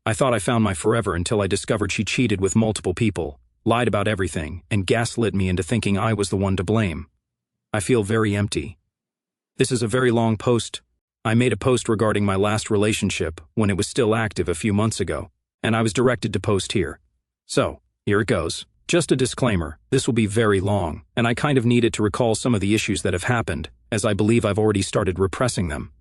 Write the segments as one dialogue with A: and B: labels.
A: I thought I found my forever until I discovered she cheated with multiple people, lied about everything, and gaslit me into thinking I was the one to blame. I feel very empty. This is a very long post. I made a post regarding my last relationship when it was still active a few months ago, and I was directed to post here. So, here it goes. Just a disclaimer, this will be very long, and I kind of needed to recall some of the issues that have happened, as I believe I've already started repressing them.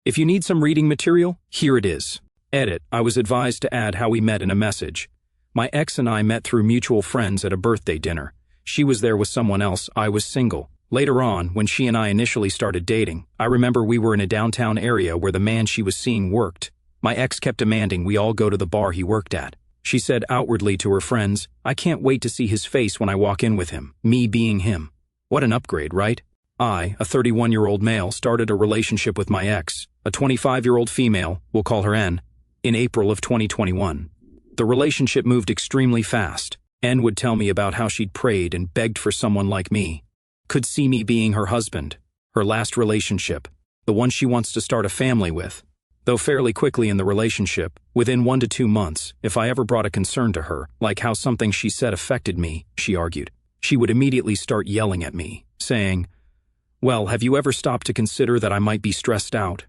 A: If you need some reading material, here it is. Edit, I was advised to add how we met in a message. My ex and I met through mutual friends at a birthday dinner. She was there with someone else, I was single. Later on, when she and I initially started dating, I remember we were in a downtown area where the man she was seeing worked. My ex kept demanding we all go to the bar he worked at. She said outwardly to her friends, "I can't wait to see his face when I walk in with him," me being him. What an upgrade, right? I, a 31-year-old male, started a relationship with my ex, a 25-year-old female, we'll call her N, in April of 2021. The relationship moved extremely fast. N would tell me about how she'd prayed and begged for someone like me. Could see me being her husband, her last relationship, the one she wants to start a family with. Though fairly quickly in the relationship, within 1 to 2 months, if I ever brought a concern to her, like how something she said affected me, she argued, she would immediately start yelling at me, saying, "Well, have you ever stopped to consider that I might be stressed out?"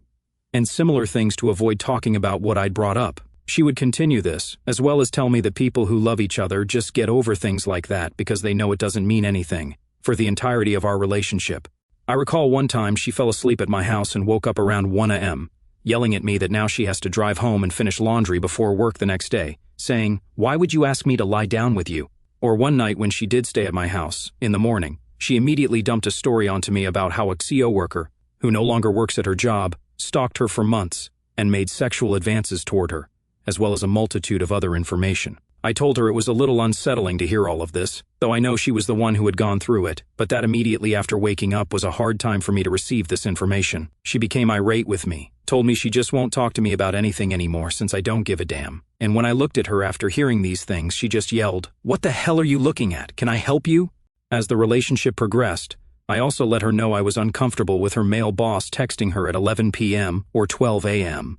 A: And similar things to avoid talking about what I'd brought up. She would continue this, as well as tell me that people who love each other just get over things like that because they know it doesn't mean anything, for the entirety of our relationship. I recall one time she fell asleep at my house and woke up around 1 a.m., yelling at me that now she has to drive home and finish laundry before work the next day, saying, "Why would you ask me to lie down with you?" Or one night when she did stay at my house, in the morning, she immediately dumped a story onto me about how a CO worker, who no longer works at her job, stalked her for months and made sexual advances toward her, as well as a multitude of other information. I told her it was a little unsettling to hear all of this, though I know she was the one who had gone through it, but that immediately after waking up was a hard time for me to receive this information. She became irate with me, told me she just won't talk to me about anything anymore since I don't give a damn. And when I looked at her after hearing these things, she just yelled, "What the hell are you looking at? Can I help you?" As the relationship progressed, I also let her know I was uncomfortable with her male boss texting her at 11 p.m. or 12 a.m.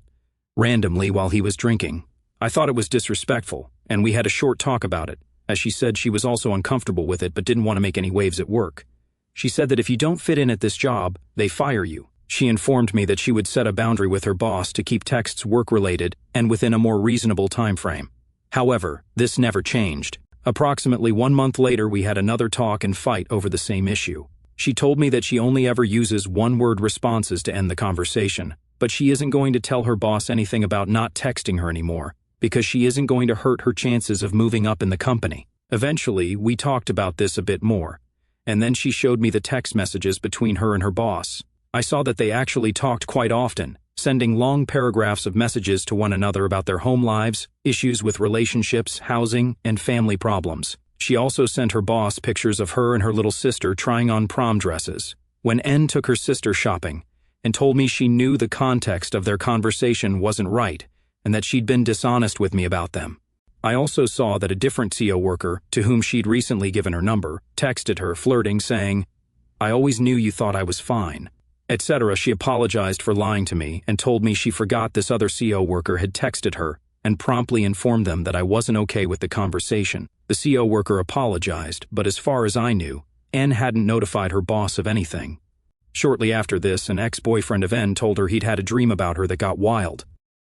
A: randomly while he was drinking. I thought it was disrespectful, and we had a short talk about it, as she said she was also uncomfortable with it but didn't want to make any waves at work. She said that if you don't fit in at this job, they fire you. She informed me that she would set a boundary with her boss to keep texts work-related and within a more reasonable time frame. However, this never changed. Approximately 1 month later, we had another talk and fight over the same issue. She told me that she only ever uses one-word responses to end the conversation, but she isn't going to tell her boss anything about not texting her anymore, because she isn't going to hurt her chances of moving up in the company. Eventually, we talked about this a bit more, and then she showed me the text messages between her and her boss. I saw that they actually talked quite often, sending long paragraphs of messages to one another about their home lives, issues with relationships, housing, and family problems. She also sent her boss pictures of her and her little sister trying on prom dresses. When N took her sister shopping, and told me she knew the context of their conversation wasn't right, and that she'd been dishonest with me about them. I also saw that a different CO worker, to whom she'd recently given her number, texted her, flirting, saying, "I always knew you thought I was fine," etc. She apologized for lying to me and told me she forgot this other CO worker had texted her and promptly informed them that I wasn't okay with the conversation. The CO worker apologized, but as far as I knew, N hadn't notified her boss of anything. Shortly after this, an ex-boyfriend of N told her he'd had a dream about her that got wild.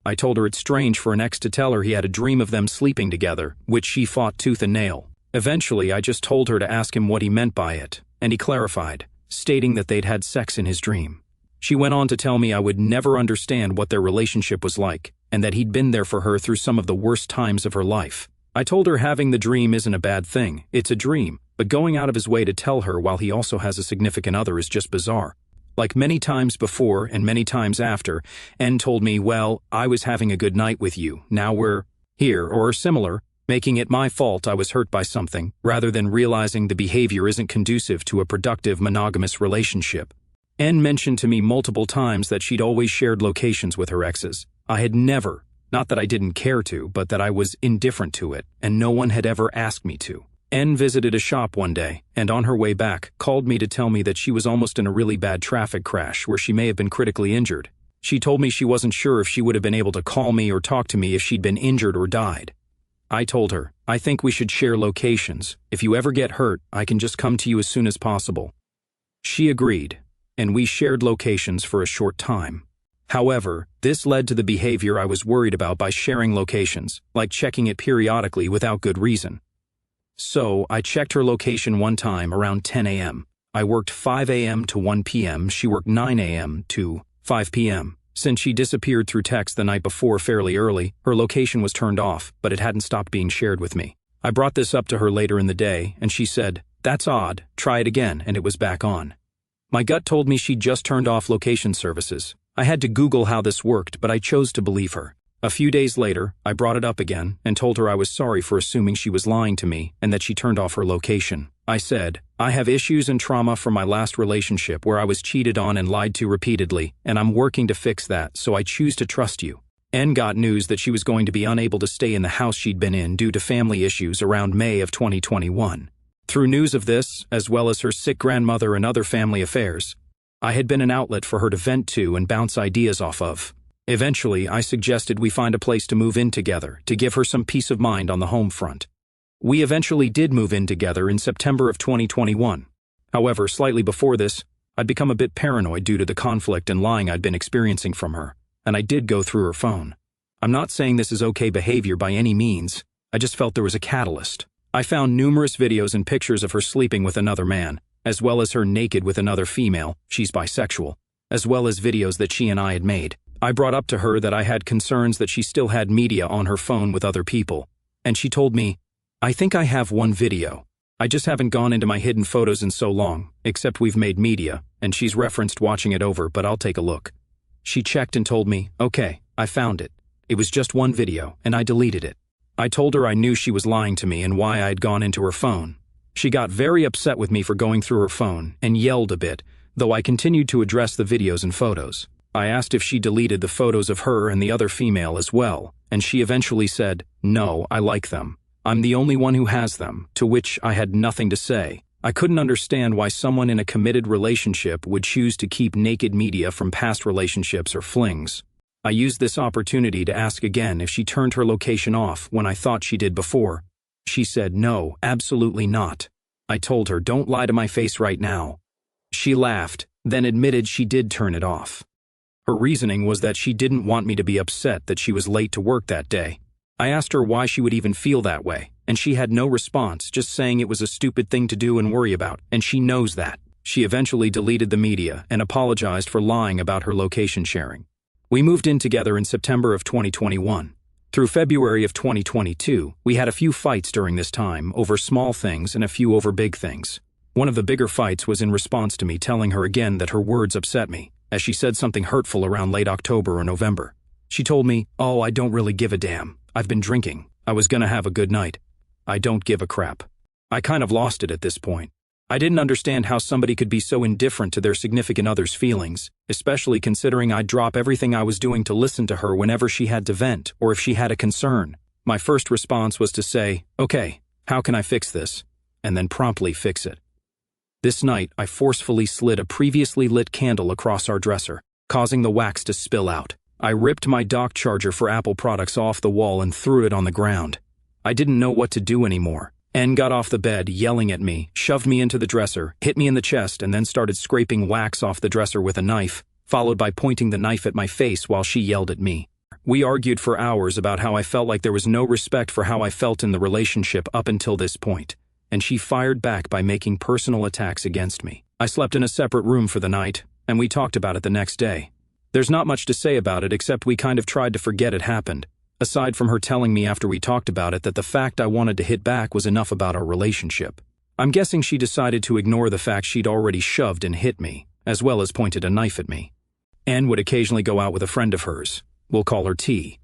A: I told her it's strange for an ex to tell her he had a dream of them sleeping together, which she fought tooth and nail. Eventually, I just told her to ask him what he meant by it, and he clarified, stating that they'd had sex in his dream. She went on to tell me I would never understand what their relationship was like, and that he'd been there for her through some of the worst times of her life. I told her having the dream isn't a bad thing, it's a dream, but going out of his way to tell her while he also has a significant other is just bizarre. Like many times before and many times after, N told me, "Well, I was having a good night with you, now we're here," or similar, making it my fault I was hurt by something, rather than realizing the behavior isn't conducive to a productive monogamous relationship. N mentioned to me multiple times that she'd always shared locations with her exes. I had never, not that I didn't care to, but that I was indifferent to it, and no one had ever asked me to. N visited a shop one day, and on her way back, called me to tell me that she was almost in a really bad traffic crash where she may have been critically injured. She told me she wasn't sure if she would have been able to call me or talk to me if she'd been injured or died. I told her, I think we should share locations. If you ever get hurt, I can just come to you as soon as possible. She agreed, and we shared locations for a short time. However, this led to the behavior I was worried about by sharing locations, like checking it periodically without good reason. So, I checked her location one time around 10 a.m. I worked 5 a.m. to 1 p.m. She worked 9 a.m. to 5 p.m. Since she disappeared through text the night before fairly early, her location was turned off, but it hadn't stopped being shared with me. I brought this up to her later in the day, and she said, "That's odd, try it again," and it was back on. My gut told me she'd just turned off location services. I had to Google how this worked, but I chose to believe her. A few days later, I brought it up again and told her I was sorry for assuming she was lying to me and that she turned off her location. I said, "I have issues and trauma from my last relationship where I was cheated on and lied to repeatedly, and I'm working to fix that, so I choose to trust you." N got news that she was going to be unable to stay in the house she'd been in due to family issues around May of 2021. Through news of this, as well as her sick grandmother and other family affairs, I had been an outlet for her to vent to and bounce ideas off of. Eventually, I suggested we find a place to move in together to give her some peace of mind on the home front. We eventually did move in together in September of 2021. However, slightly before this, I'd become a bit paranoid due to the conflict and lying I'd been experiencing from her, and I did go through her phone. I'm not saying this is okay behavior by any means, I just felt there was a catalyst. I found numerous videos and pictures of her sleeping with another man, as well as her naked with another female, she's bisexual, as well as videos that she and I had made. I brought up to her that I had concerns that she still had media on her phone with other people, and she told me, "I think I have one video. I just haven't gone into my hidden photos in so long, except we've made media, and she's referenced watching it over, but I'll take a look." She checked and told me, "Okay, I found it. It was just one video, and I deleted it." I told her I knew she was lying to me and why I had gone into her phone. She got very upset with me for going through her phone and yelled a bit, though I continued to address the videos and photos. I asked if she deleted the photos of her and the other female as well, and she eventually said, "No, I like them. I'm the only one who has them," to which I had nothing to say. I couldn't understand why someone in a committed relationship would choose to keep naked media from past relationships or flings. I used this opportunity to ask again if she turned her location off when I thought she did before. She said, "No, absolutely not." I told her, "Don't lie to my face right now." She laughed, then admitted she did turn it off. Her reasoning was that she didn't want me to be upset that she was late to work that day. I asked her why she would even feel that way, and she had no response, just saying it was a stupid thing to do and worry about, and she knows that. She eventually deleted the media and apologized for lying about her location sharing. We moved in together in September of 2021. Through February of 2022, we had a few fights during this time over small things and a few over big things. One of the bigger fights was in response to me telling her again that her words upset me, as she said something hurtful around late October or November. She told me, "Oh, I don't really give a damn. I've been drinking. I was gonna have a good night. I don't give a crap." I kind of lost it at this point. I didn't understand how somebody could be so indifferent to their significant other's feelings, especially considering I'd drop everything I was doing to listen to her whenever she had to vent or if she had a concern. My first response was to say, "Okay, how can I fix this?" and then promptly fix it. This night, I forcefully slid a previously lit candle across our dresser, causing the wax to spill out. I ripped my dock charger for Apple products off the wall and threw it on the ground. I didn't know what to do anymore. N got off the bed, yelling at me, shoved me into the dresser, hit me in the chest, and then started scraping wax off the dresser with a knife, followed by pointing the knife at my face while she yelled at me. We argued for hours about how I felt like there was no respect for how I felt in the relationship up until this point, and she fired back by making personal attacks against me. I slept in a separate room for the night, and we talked about it the next day. There's not much to say about it except we kind of tried to forget it happened, aside from her telling me after we talked about it that the fact I wanted to hit back was enough about our relationship. I'm guessing she decided to ignore the fact she'd already shoved and hit me, as well as pointed a knife at me. Anne would occasionally go out with a friend of hers. We'll call her T.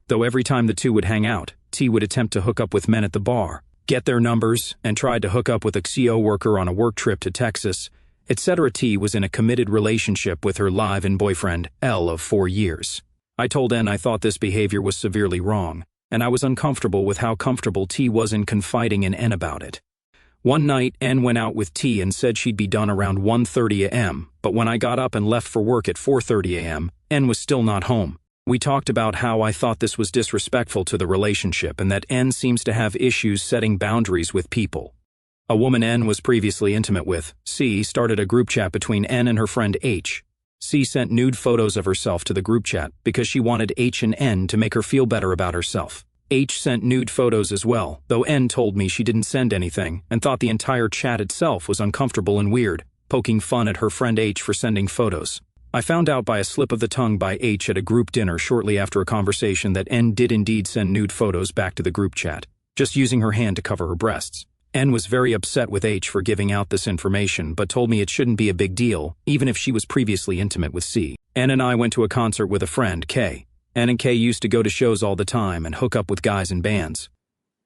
A: Though every time the two would hang out, T would attempt to hook up with men at the bar, get their numbers, and tried to hook up with a CO worker on a work trip to Texas, etc. T was in a committed relationship with her live-in boyfriend, L, of 4 years. I told N I thought this behavior was severely wrong, and I was uncomfortable with how comfortable T was in confiding in N about it. One night, N went out with T and said she'd be done around 1:30 a.m., but when I got up and left for work at 4:30 a.m., N was still not home. We talked about how I thought this was disrespectful to the relationship and that N seems to have issues setting boundaries with people. A woman N was previously intimate with, C, started a group chat between N and her friend H. C sent nude photos of herself to the group chat because she wanted H and N to make her feel better about herself. H sent nude photos as well, though N told me she didn't send anything and thought the entire chat itself was uncomfortable and weird, poking fun at her friend H for sending photos. I found out by a slip of the tongue by H at a group dinner shortly after a conversation that N did indeed send nude photos back to the group chat, just using her hand to cover her breasts. N was very upset with H for giving out this information but told me it shouldn't be a big deal, even if she was previously intimate with C. N and I went to a concert with a friend, K. N and K used to go to shows all the time and hook up with guys in bands.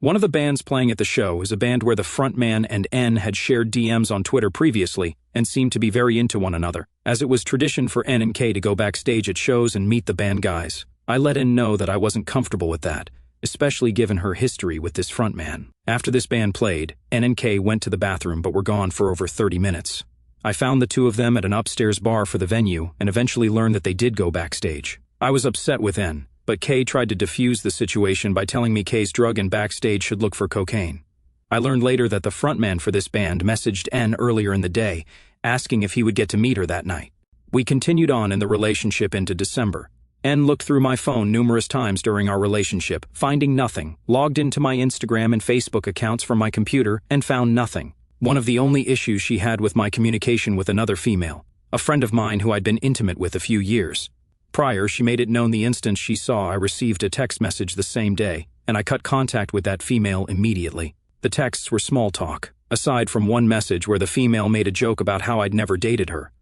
A: One of the bands playing at the show is a band where the frontman and N had shared DMs on Twitter previously and seemed to be very into one another, as it was tradition for N and K to go backstage at shows and meet the band guys. I let N know that I wasn't comfortable with that, especially given her history with this frontman. After this band played, N and K went to the bathroom but were gone for over 30 minutes. I found the two of them at an upstairs bar for the venue and eventually learned that they did go backstage. I was upset with N, but K tried to defuse the situation by telling me K's drug and backstage should look for cocaine. I learned later that the frontman for this band messaged N earlier in the day, asking if he would get to meet her that night. We continued on in the relationship into December. N looked through my phone numerous times during our relationship, finding nothing, logged into my Instagram and Facebook accounts from my computer, and found nothing. One of the only issues she had with my communication with another female, a friend of mine who I'd been intimate with a few years. Prior, she made it known the instant she saw I received a text message the same day, and I cut contact with that female immediately. The texts were small talk, aside from one message where the female made a joke about how I'd never dated her.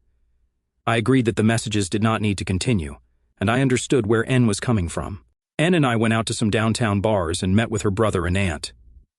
A: I agreed that the messages did not need to continue, and I understood where N was coming from. N and I went out to some downtown bars and met with her brother and aunt.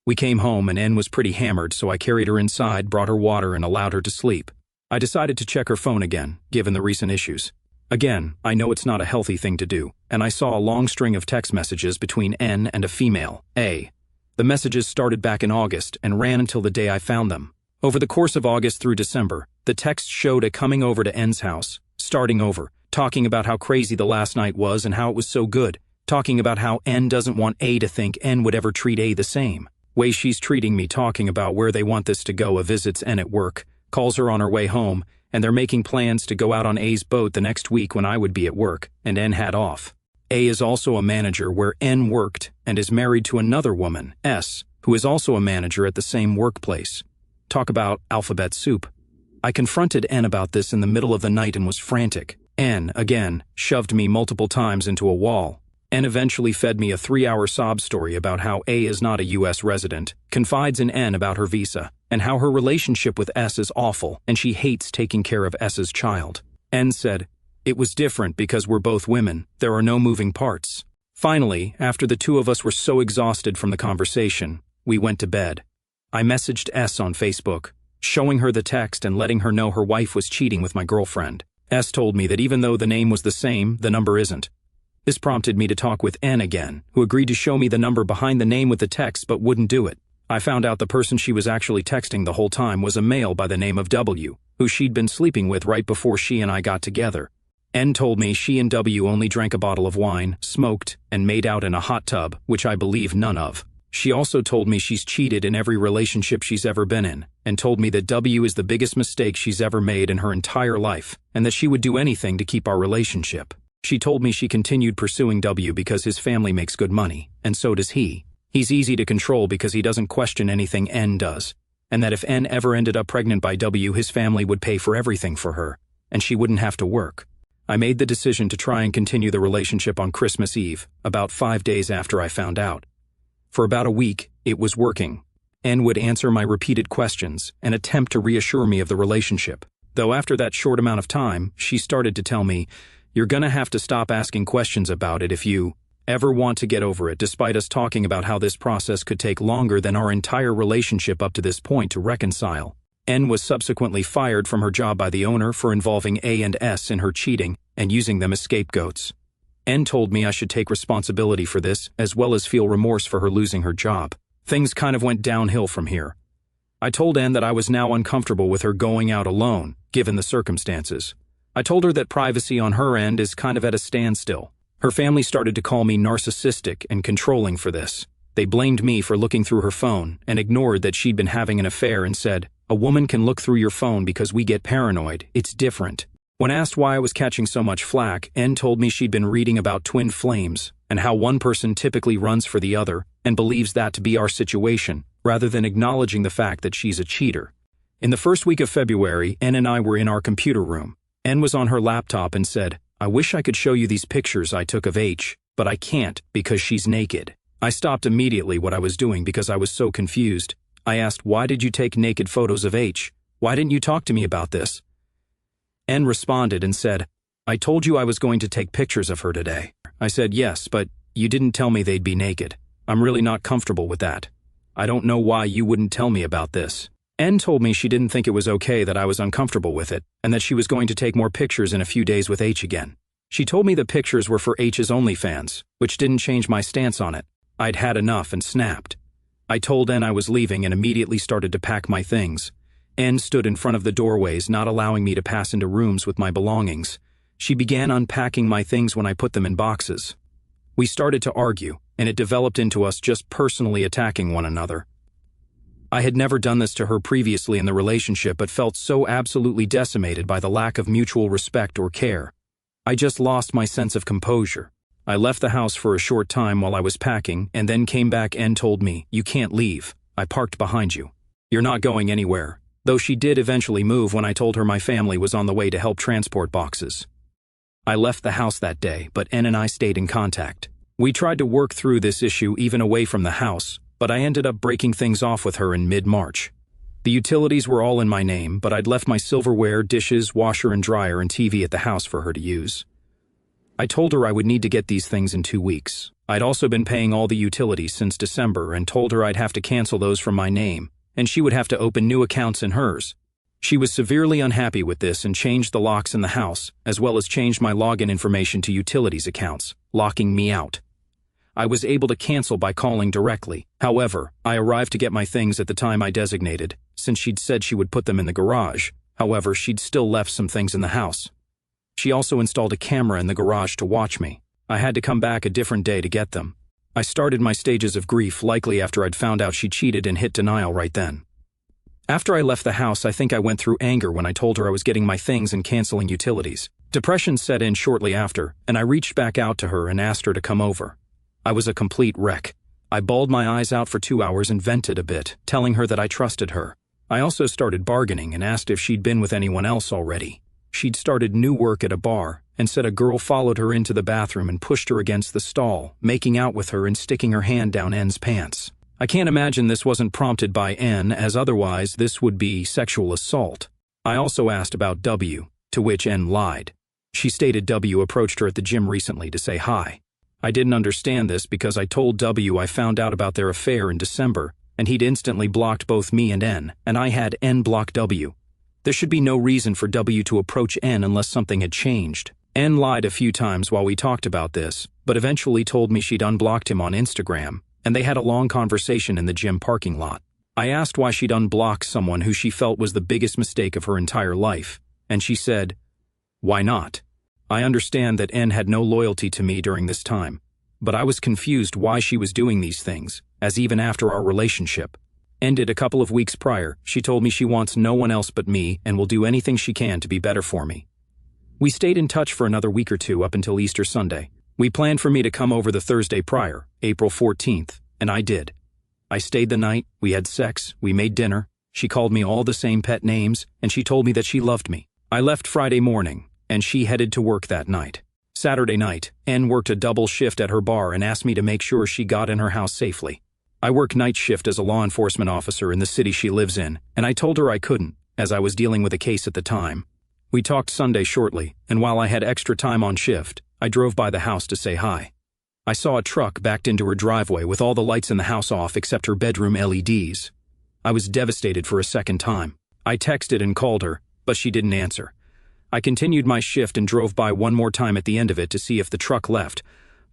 A: We came home and N was pretty hammered, so I carried her inside, brought her water, and allowed her to sleep. I decided to check her phone again, given the recent issues. Again, I know it's not a healthy thing to do, and I saw a long string of text messages between N and a female, A. The messages started back in August and ran until the day I found them. Over the course of August through December, the text showed a coming over to N's house, starting over, talking about how crazy the last night was and how it was so good, talking about how N doesn't want A to think N would ever treat A the same. Way she's treating me, talking about where they want this to go. A visits N at work, calls her on her way home, and they're making plans to go out on A's boat the next week when I would be at work, and N had off. A is also a manager where N worked and is married to another woman, S, who is also a manager at the same workplace. Talk about alphabet soup. I confronted N about this in the middle of the night and was frantic. N, again, shoved me multiple times into a wall. N eventually fed me a 3-hour sob story about how A is not a U.S. resident, confides in N about her visa, and how her relationship with S is awful and she hates taking care of S's child. N said, "It was different because we're both women, there are no moving parts." Finally, after the two of us were so exhausted from the conversation, we went to bed. I messaged S on Facebook, showing her the text and letting her know her wife was cheating with my girlfriend. S told me that even though the name was the same, the number isn't. This prompted me to talk with N again, who agreed to show me the number behind the name with the text but wouldn't do it. I found out the person she was actually texting the whole time was a male by the name of W, who she'd been sleeping with right before she and I got together. N told me she and W only drank a bottle of wine, smoked, and made out in a hot tub, which I believe none of. She also told me she's cheated in every relationship she's ever been in, and told me that W is the biggest mistake she's ever made in her entire life, and that she would do anything to keep our relationship. She told me she continued pursuing W because his family makes good money, and so does he. He's easy to control because he doesn't question anything N does, and that if N ever ended up pregnant by W, his family would pay for everything for her, and she wouldn't have to work. I made the decision to try and continue the relationship on Christmas Eve, about 5 days after I found out. For about a week, it was working. N would answer my repeated questions and attempt to reassure me of the relationship. Though after that short amount of time, she started to tell me, "You're gonna have to stop asking questions about it if you ever want to get over it," despite us talking about how this process could take longer than our entire relationship up to this point to reconcile. N was subsequently fired from her job by the owner for involving A and S in her cheating and using them as scapegoats. N told me I should take responsibility for this, as well as feel remorse for her losing her job. Things kind of went downhill from here. I told N that I was now uncomfortable with her going out alone, given the circumstances. I told her that privacy on her end is kind of at a standstill. Her family started to call me narcissistic and controlling for this. They blamed me for looking through her phone and ignored that she'd been having an affair and said, "A woman can look through your phone because we get paranoid. It's different." When asked why I was catching so much flack, N told me she'd been reading about twin flames and how one person typically runs for the other and believes that to be our situation, rather than acknowledging the fact that she's a cheater. In the first week of February, N and I were in our computer room. N was on her laptop and said, "I wish I could show you these pictures I took of H, but I can't because she's naked." I stopped immediately what I was doing because I was so confused. I asked, "Why did you take naked photos of H? Why didn't you talk to me about this?" N responded and said, "I told you I was going to take pictures of her today." I said, "Yes, but you didn't tell me they'd be naked. I'm really not comfortable with that. I don't know why you wouldn't tell me about this." N told me she didn't think it was okay that I was uncomfortable with it, and that she was going to take more pictures in a few days with H again. She told me the pictures were for H's OnlyFans, which didn't change my stance on it. I'd had enough and snapped. I told N I was leaving and immediately started to pack my things. N stood in front of the doorways, not allowing me to pass into rooms with my belongings. She began unpacking my things when I put them in boxes. We started to argue, and it developed into us just personally attacking one another. I had never done this to her previously in the relationship, but felt so absolutely decimated by the lack of mutual respect or care. I just lost my sense of composure. I left the house for a short time while I was packing, and then came back and told me, "You can't leave. I parked behind you. You're not going anywhere." Though she did eventually move when I told her my family was on the way to help transport boxes. I left the house that day, but N and I stayed in contact. We tried to work through this issue even away from the house, but I ended up breaking things off with her in mid-March. The utilities were all in my name, but I'd left my silverware, dishes, washer and dryer and TV at the house for her to use. I told her I would need to get these things in 2 weeks. I'd also been paying all the utilities since December and told her I'd have to cancel those from my name, and she would have to open new accounts in hers. She was severely unhappy with this and changed the locks in the house, as well as changed my login information to utilities accounts, locking me out. I was able to cancel by calling directly. However, I arrived to get my things at the time I designated, since she'd said she would put them in the garage. However, she'd still left some things in the house. She also installed a camera in the garage to watch me. I had to come back a different day to get them. I started my stages of grief likely after I'd found out she cheated and hit denial right then. After I left the house, I think I went through anger when I told her I was getting my things and canceling utilities. Depression set in shortly after, and I reached back out to her and asked her to come over. I was a complete wreck. I bawled my eyes out for 2 hours and vented a bit, telling her that I trusted her. I also started bargaining and asked if she'd been with anyone else already. She'd started new work at a bar, and said a girl followed her into the bathroom and pushed her against the stall, making out with her and sticking her hand down N's pants. I can't imagine this wasn't prompted by N, as otherwise this would be sexual assault. I also asked about W, to which N lied. She stated W approached her at the gym recently to say hi. I didn't understand this because I told W I found out about their affair in December, and he'd instantly blocked both me and N, and I had N block W. There should be no reason for W to approach N unless something had changed. N lied a few times while we talked about this, but eventually told me she'd unblocked him on Instagram, and they had a long conversation in the gym parking lot. I asked why she'd unblocked someone who she felt was the biggest mistake of her entire life, and she said, "Why not?" I understand that N had no loyalty to me during this time, but I was confused why she was doing these things, as even after our relationship ended a couple of weeks prior, she told me she wants no one else but me and will do anything she can to be better for me. We stayed in touch for another week or two up until Easter Sunday. We planned for me to come over the Thursday prior, April 14th, and I did. I stayed the night, we had sex, we made dinner, she called me all the same pet names, and she told me that she loved me. I left Friday morning, and she headed to work that night. Saturday night, N worked a double shift at her bar and asked me to make sure she got in her house safely. I work night shift as a law enforcement officer in the city she lives in, and I told her I couldn't, as I was dealing with a case at the time. We talked Sunday shortly, and while I had extra time on shift, I drove by the house to say hi. I saw a truck backed into her driveway with all the lights in the house off except her bedroom LEDs. I was devastated for a second time. I texted and called her, but she didn't answer. I continued my shift and drove by one more time at the end of it to see if the truck left,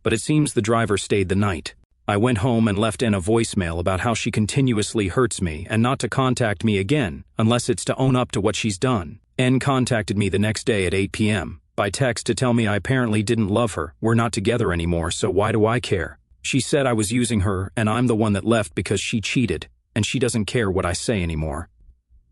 A: but it seems the driver stayed the night. I went home and left N a voicemail about how she continuously hurts me and not to contact me again unless it's to own up to what she's done, N contacted me the next day at 8 p.m. by text to tell me I apparently didn't love her. We're not together anymore, so why do I care? She said I was using her and I'm the one that left because she cheated, and she doesn't care what I say anymore.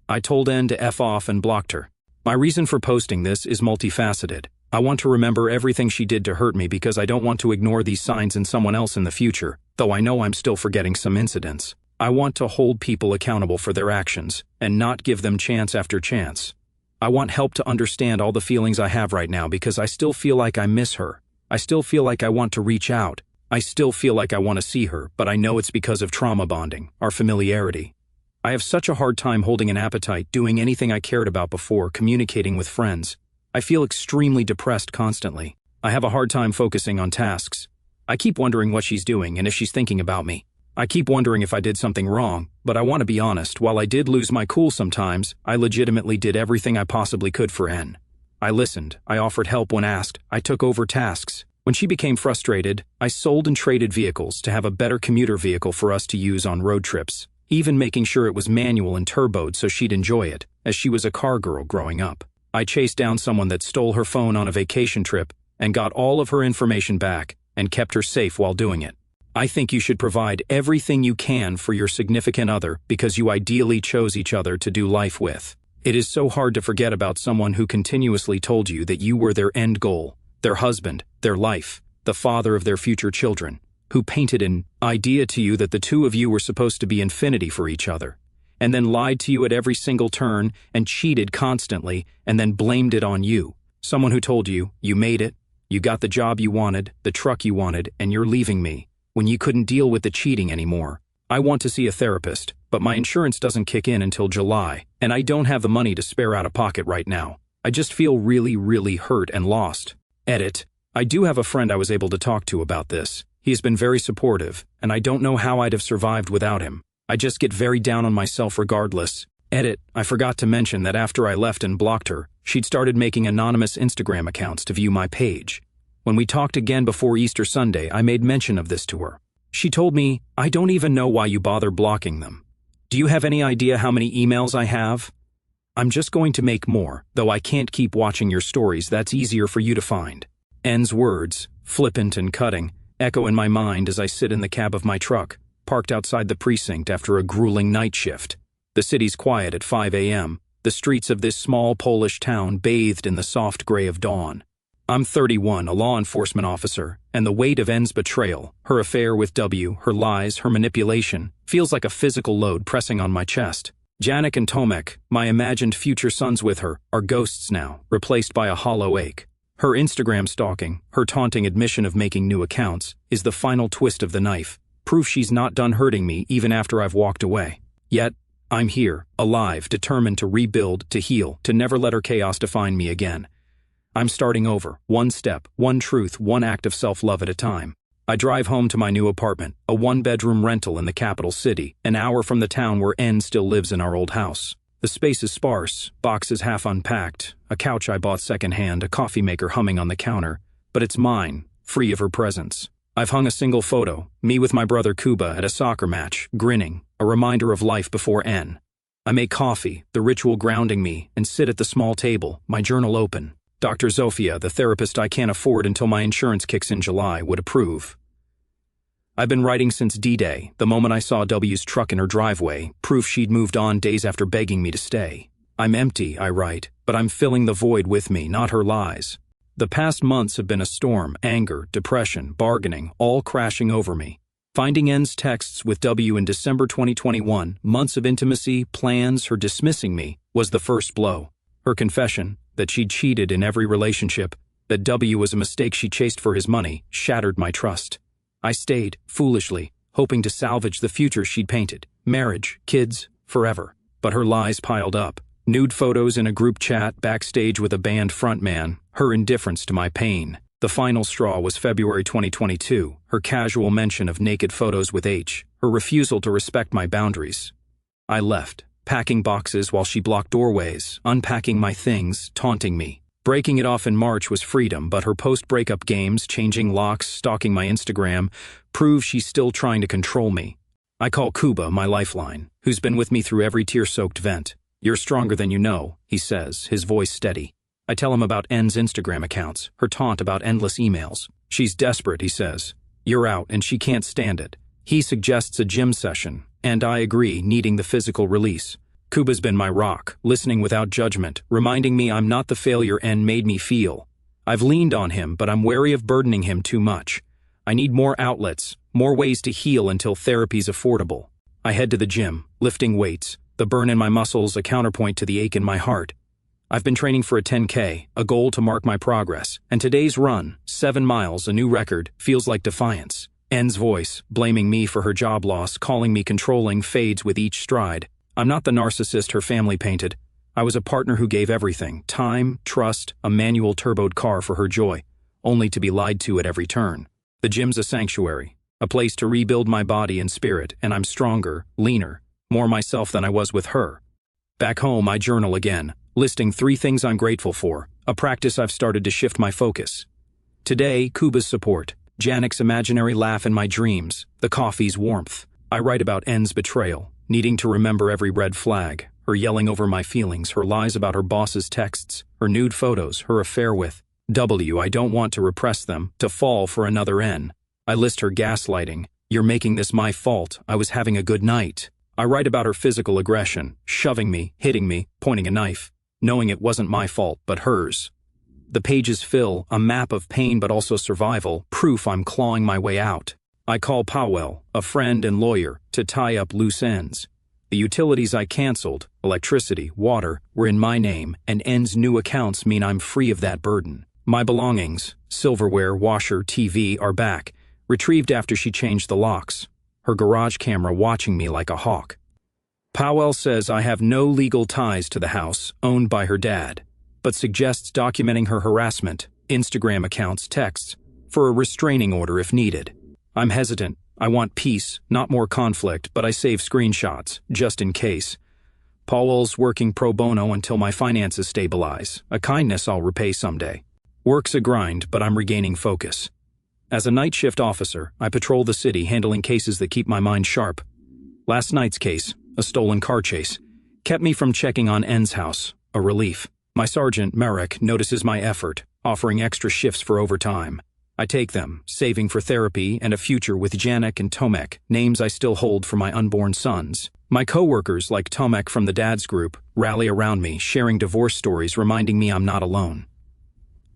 A: I told N to F off and blocked her. My reason for posting this is multifaceted. I want to remember everything she did to hurt me because I don't want to ignore these signs in someone else in the future, though I know I'm still forgetting some incidents. I want to hold people accountable for their actions and not give them chance after chance. I want help to understand all the feelings I have right now because I still feel like I miss her. I still feel like I want to reach out. I still feel like I want to see her, but I know it's because of trauma bonding, our familiarity. I have such a hard time holding an appetite, doing anything I cared about before, communicating with friends. I feel extremely depressed constantly. I have a hard time focusing on tasks. I keep wondering what she's doing and if she's thinking about me. I keep wondering if I did something wrong, but I want to be honest, while I did lose my cool sometimes, I legitimately did everything I possibly could for N. I listened, I offered help when asked, I took over tasks. When she became frustrated, I sold and traded vehicles to have a better commuter vehicle for us to use on road trips, even making sure it was manual and turboed so she'd enjoy it, as she was a car girl growing up. I chased down someone that stole her phone on a vacation trip and got all of her information back and kept her safe while doing it. I think you should provide everything you can for your significant other because you ideally chose each other to do life with. It is so hard to forget about someone who continuously told you that you were their end goal, their husband, their life, the father of their future children, who painted an idea to you that the two of you were supposed to be infinity for each other, and then lied to you at every single turn and cheated constantly and then blamed it on you. Someone who told you, you made it, you got the job you wanted, the truck you wanted, and you're leaving me, when you couldn't deal with the cheating anymore. I want to see a therapist, but my insurance doesn't kick in until July, and I don't have the money to spare out of pocket right now. I just feel really, really hurt and lost. Edit. I do have a friend I was able to talk to about this. He's been very supportive, and I don't know how I'd have survived without him. I just get very down on myself regardless. Edit. I forgot to mention that after I left and blocked her, she'd started making anonymous Instagram accounts to view my page. When we talked again before Easter Sunday, I made mention of this to her. She told me, I don't even know why you bother blocking them. Do you have any idea how many emails I have? I'm just going to make more, though I can't keep watching your stories. That's easier for you to find. N's words, flippant and cutting, echo in my mind as I sit in the cab of my truck, parked outside the precinct after a grueling night shift. The city's quiet at 5 a.m., the streets of this small Polish town bathed in the soft gray of dawn. I'm 31, a law enforcement officer, and the weight of N's betrayal, her affair with W, her lies, her manipulation, feels like a physical load pressing on my chest. Janek and Tomek, my imagined future sons with her, are ghosts now, replaced by a hollow ache. Her Instagram stalking, her taunting admission of making new accounts, is the final twist of the knife, proof she's not done hurting me even after I've walked away. Yet, I'm here, alive, determined to rebuild, to heal, to never let her chaos define me again. I'm starting over, one step, one truth, one act of self-love at a time. I drive home to my new apartment, a one-bedroom rental in the capital city, an hour from the town where N still lives in our old house. The space is sparse, boxes half unpacked, a couch I bought secondhand, a coffee maker humming on the counter, but it's mine, free of her presence. I've hung a single photo, me with my brother Kuba at a soccer match, grinning, a reminder of life before N. I make coffee, the ritual grounding me, and sit at the small table, my journal open. Dr. Zofia, the therapist I can't afford until my insurance kicks in July, would approve. I've been writing since D-Day, the moment I saw W's truck in her driveway, proof she'd moved on days after begging me to stay. I'm empty, I write, but I'm filling the void with me, not her lies. The past months have been a storm, anger, depression, bargaining, all crashing over me. Finding N's texts with W in December 2021, months of intimacy, plans, her dismissing me, was the first blow. Her confession, that she'd cheated in every relationship, that W was a mistake she chased for his money, shattered my trust. I stayed, foolishly, hoping to salvage the future she'd painted. Marriage, kids, forever. But her lies piled up. Nude photos in a group chat backstage with a band frontman, her indifference to my pain. The final straw was February 2022, her casual mention of naked photos with H, her refusal to respect my boundaries. I left, packing boxes while she blocked doorways, unpacking my things, taunting me. Breaking it off in March was freedom, but her post-breakup games, changing locks, stalking my Instagram, prove she's still trying to control me. I call Kuba my lifeline, who's been with me through every tear-soaked vent. You're stronger than you know, he says, his voice steady. I tell him about N's Instagram accounts, her taunt about endless emails. She's desperate, he says. You're out and she can't stand it. He suggests a gym session, and I agree, needing the physical release. Kuba's been my rock, listening without judgment, reminding me I'm not the failure N made me feel. I've leaned on him, but I'm wary of burdening him too much. I need more outlets, more ways to heal until therapy's affordable. I head to the gym, lifting weights, the burn in my muscles a counterpoint to the ache in my heart. I've been training for a 10K, a goal to mark my progress, and today's run, 7 miles, a new record, feels like defiance. N's voice, blaming me for her job loss, calling me controlling, fades with each stride. I'm not the narcissist her family painted. I was a partner who gave everything, time, trust, a manual turboed car for her joy, only to be lied to at every turn. The gym's a sanctuary, a place to rebuild my body and spirit, and I'm stronger, leaner, more myself than I was with her. Back home, I journal again, listing 3 things I'm grateful for, a practice I've started to shift my focus. Today, Kuba's support, Janek's imaginary laugh in my dreams, the coffee's warmth. I write about N's betrayal, needing to remember every red flag, her yelling over my feelings, her lies about her boss's texts, her nude photos, her affair with W. I don't want to repress them, to fall for another N. I list her gaslighting. You're making this my fault. I was having a good night. I write about her physical aggression, shoving me, hitting me, pointing a knife, knowing it wasn't my fault, but hers. The pages fill, a map of pain but also survival, proof I'm clawing my way out. I call Powell, a friend and lawyer, to tie up loose ends. The utilities I canceled, electricity, water, were in my name, and N's new accounts mean I'm free of that burden. My belongings, silverware, washer, TV, are back, retrieved after she changed the locks, her garage camera watching me like a hawk. Powell says I have no legal ties to the house, owned by her dad, but suggests documenting her harassment, Instagram accounts, texts, for a restraining order if needed. I'm hesitant. I want peace, not more conflict, but I save screenshots, just in case. Powell's working pro bono until my finances stabilize, a kindness I'll repay someday. Work's a grind, but I'm regaining focus. As a night shift officer, I patrol the city handling cases that keep my mind sharp. Last night's case, a stolen car chase, kept me from checking on N's house, a relief. My sergeant, Merrick, notices my effort, offering extra shifts for overtime. I take them, saving for therapy and a future with Janek and Tomek, names I still hold for my unborn sons. My co-workers, like Tomek from the dad's group, rally around me, sharing divorce stories, reminding me I'm not alone.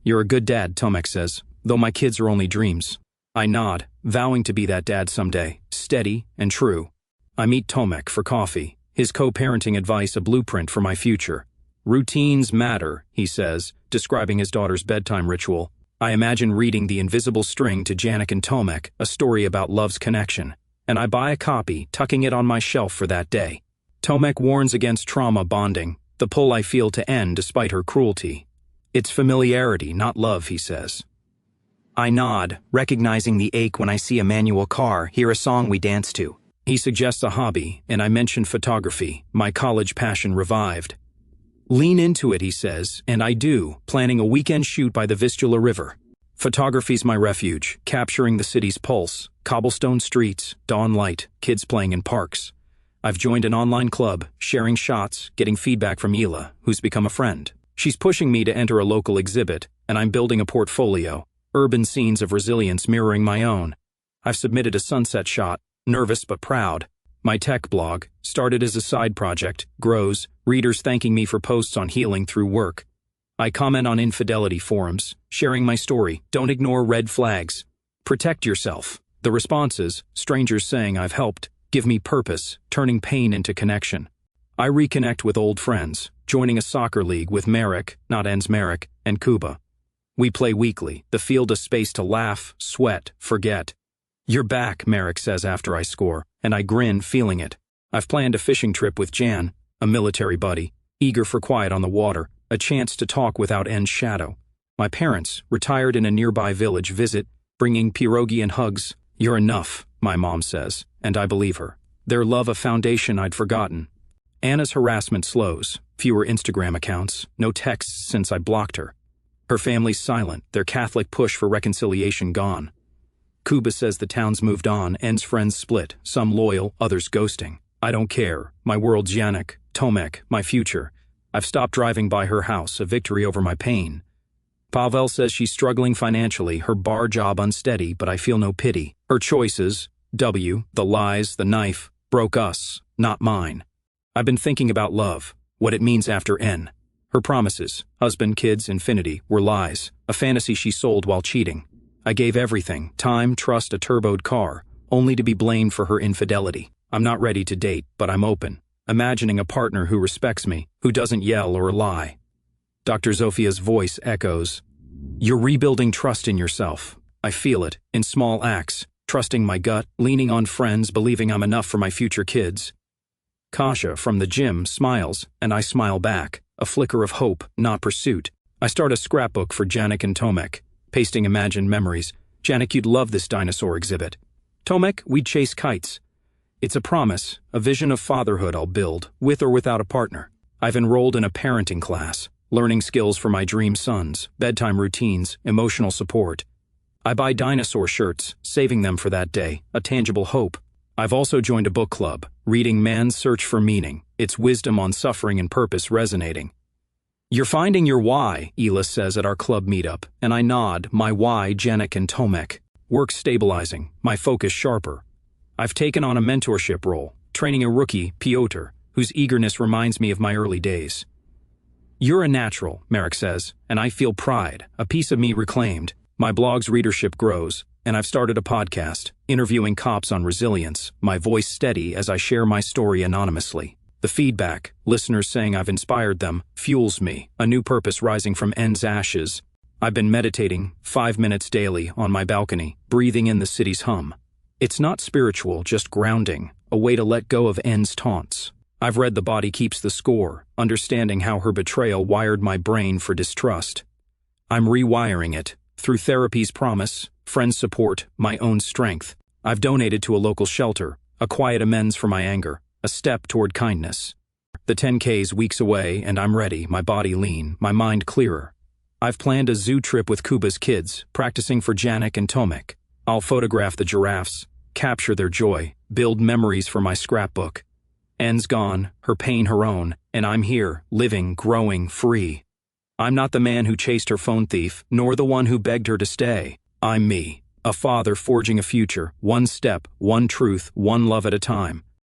A: You're a good dad, Tomek says, though my kids are only dreams. I nod, vowing to be that dad someday, steady and true. I meet Tomek for coffee, his co-parenting advice a blueprint for my future. Routines matter, he says, describing his daughter's bedtime ritual. I imagine reading The Invisible String to Janek and Tomek, a story about love's connection, and I buy a copy, tucking it on my shelf for that day. Tomek warns against trauma bonding, the pull I feel to N despite her cruelty. It's familiarity, not love, he says. I nod, recognizing the ache when I see a manual car, hear a song we dance to. He suggests a hobby, and I mention photography, my college passion revived. Lean into it, he says, and I do, planning a weekend shoot by the Vistula River. Photography's my refuge, capturing the city's pulse, cobblestone streets, dawn light, kids playing in parks. I've joined an online club, sharing shots, getting feedback from Hila, who's become a friend. She's pushing me to enter a local exhibit, and I'm building a portfolio, urban scenes of resilience mirroring my own. I've submitted a sunset shot, nervous but proud. My tech blog, started as a side project, grows, readers thanking me for posts on healing through work. I comment on infidelity forums, sharing my story, don't ignore red flags. Protect yourself. The responses, strangers saying I've helped, give me purpose, turning pain into connection. I reconnect with old friends, joining a soccer league with Merrick, not N's Merrick, and Kuba. We play weekly, the field a space to laugh, sweat, forget. You're back, Merrick says after I score, and I grin, feeling it. I've planned a fishing trip with Jan, a military buddy, eager for quiet on the water, a chance to talk without N's shadow. My parents, retired in a nearby village, visit, bringing pierogi and hugs. You're enough, my mom says, and I believe her. Their love a foundation I'd forgotten. Anna's harassment slows, fewer Instagram accounts, no texts since I blocked her. Her family's silent, their Catholic push for reconciliation gone. Kuba says the town's moved on, N's friends split, some loyal, others ghosting. I don't care, my world's Janek, Tomek, my future. I've stopped driving by her house, a victory over my pain. Pavel says she's struggling financially, her bar job unsteady, but I feel no pity. Her choices, W, the lies, the knife, broke us, not mine. I've been thinking about love, what it means after N. Her promises, husband, kids, infinity, were lies, a fantasy she sold while cheating. I gave everything, time, trust, a turboed car, only to be blamed for her infidelity. I'm not ready to date, but I'm open, imagining a partner who respects me, who doesn't yell or lie. Dr. Zofia's voice echoes. You're rebuilding trust in yourself. I feel it, in small acts, trusting my gut, leaning on friends, believing I'm enough for my future kids. Kasha, from the gym, smiles, and I smile back, a flicker of hope, not pursuit. I start a scrapbook for Janek and Tomek, pasting imagined memories. Janek, you'd love this dinosaur exhibit. Tomek, we'd chase kites. It's a promise, a vision of fatherhood I'll build, with or without a partner. I've enrolled in a parenting class, learning skills for my dream sons, bedtime routines, emotional support. I buy dinosaur shirts, saving them for that day, a tangible hope. I've also joined a book club, reading Man's Search for Meaning, its wisdom on suffering and purpose resonating. You're finding your why, Elis says at our club meetup, and I nod, my why, Janek and Tomek. Work stabilizing, my focus sharper. I've taken on a mentorship role, training a rookie, Piotr, whose eagerness reminds me of my early days. You're a natural, Marek says, and I feel pride, a piece of me reclaimed. My blog's readership grows, and I've started a podcast, interviewing cops on resilience, my voice steady as I share my story anonymously. The feedback, listeners saying I've inspired them, fuels me, a new purpose rising from N's ashes. I've been meditating, 5 minutes daily, on my balcony, breathing in the city's hum. It's not spiritual, just grounding, a way to let go of N's taunts. I've read The Body Keeps the Score, understanding how her betrayal wired my brain for distrust. I'm rewiring it, through therapy's promise, friends' support, my own strength. I've donated to a local shelter, a quiet amends for my anger, a step toward kindness. The 10K's weeks away, and I'm ready, my body lean, my mind clearer. I've planned a zoo trip with Kuba's kids, practicing for Janek and Tomek. I'll photograph the giraffes, capture their joy, build memories for my scrapbook. N's gone, her pain her own, and I'm here, living, growing, free. I'm not the man who chased her phone thief, nor the one who begged her to stay. I'm me, a father forging a future, one step, one truth, one love at a time.